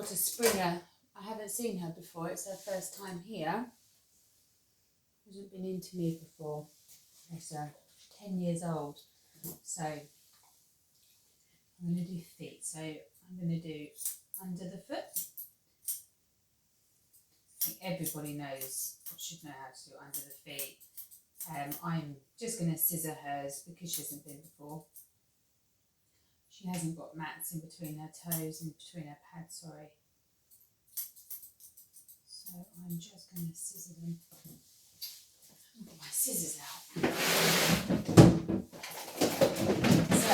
daughter Springer. I haven't seen her before. It's her first time here. She hasn't been into me before. She's 10 years old. So I'm going to do feet. So I'm going to do under the foot. I think everybody knows or should know how to do under the feet. I'm just going to scissor hers because she hasn't been before. She hasn't got mats in between her toes, in between her pads, sorry. So I'm just going to scissor them. I've got my scissors out. So,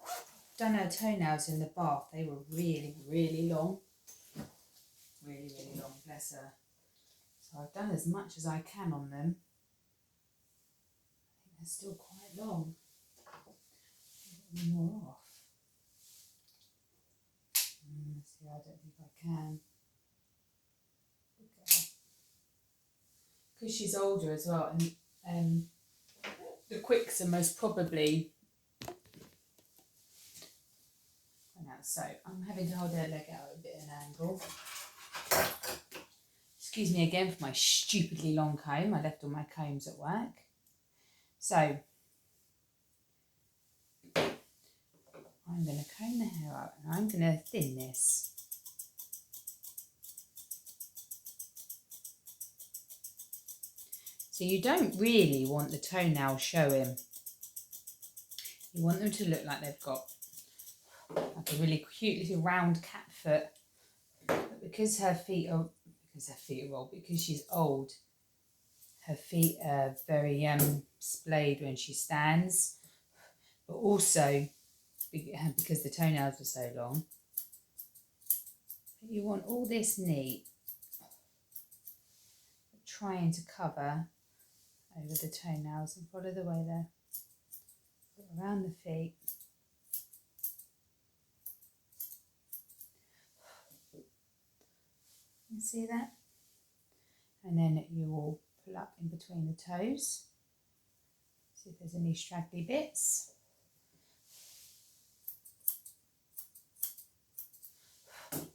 I've done her toenails in the bath. They were really, really long. Really, really long, bless her. So I've done as much as I can on them. I think they're still quite long. Get more off. See, I don't think I can. Okay. Because she's older as well, and the quicks are most probably run out. So I'm having to hold her leg out at a bit of an angle. Excuse me again for my stupidly long comb. I left all my combs at work. So I'm going to comb the hair out and I'm going to thin this. So you don't really want the toenails showing. You want them to look like they've got like a really cute little round cat foot. But because she's old, her feet are very splayed when she stands. But also, because the toenails are so long, you want all this neat, trying to cover over the toenails and follow the way there, around the feet. You see that? And then you will pull up in between the toes, see if there's any straggly bits.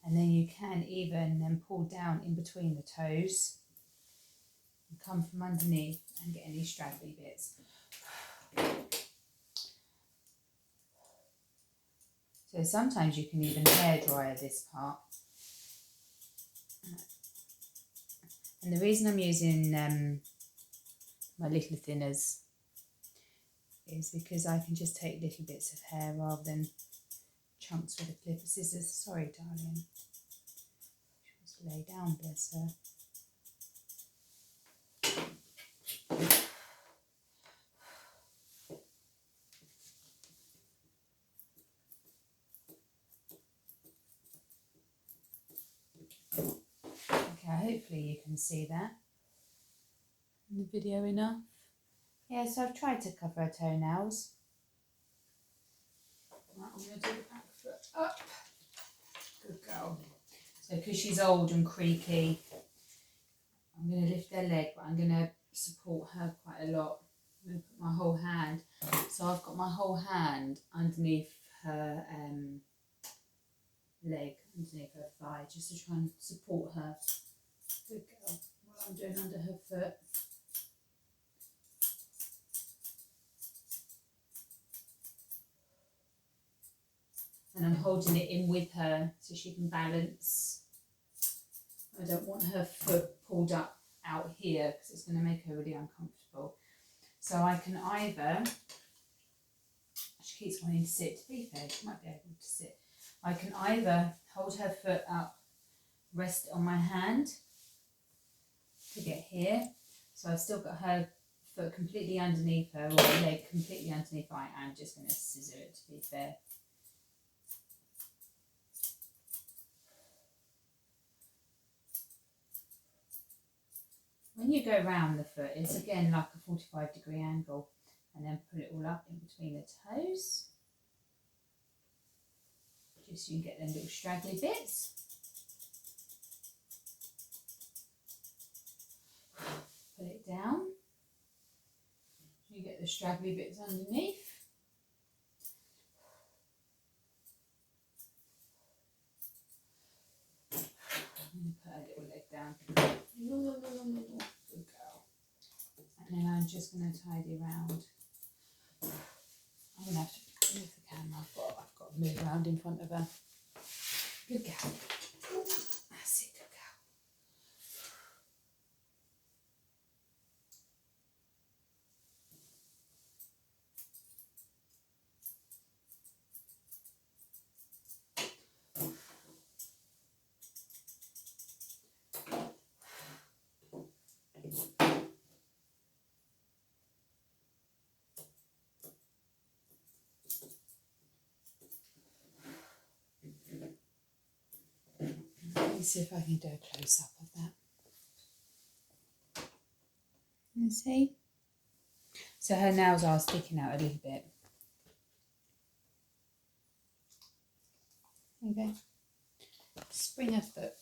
And then you can even pull down in between the toes and come from underneath and get any straggly bits. So sometimes you can even hair dryer this part. And the reason I'm using my little thinners is because I can just take little bits of hair rather than chunks with a clip of scissors. Sorry, darling. She wants to lay down, bless her. Okay, hopefully you can see that in the video enough. Yeah, so I've tried to cover her toenails. Right, I'm going to do the back foot up. Good girl. So because she's old and creaky, I'm going to lift her leg, but I'm going to support her quite a lot. I'm going to put my whole hand. So I've got my whole hand underneath her leg, underneath her thigh, just to try and support her. Good girl. What I'm doing under her foot. And I'm holding it in with her so she can balance. I don't want her foot pulled up out here because it's going to make her really uncomfortable. So I can either, she keeps wanting to sit, to be fair, she might be able to sit. I can either hold her foot up, rest it on my hand to get here. So I've still got her foot completely underneath her, or her leg completely underneath. I am just going to scissor it, to be fair. When you go round the foot, it's again like a 45-degree angle, and then pull it all up in between the toes. Just so you can get them little straggly bits. Pull it down. You get the straggly bits underneath. down. Good girl. And then I'm just going to tidy around. I'm going to have to move the camera. I've got to move around in front of her. Good girl. That's it, good girl. Let me see if I can do a close-up of that. You see? So her nails are sticking out a little bit. Okay. Spring her foot.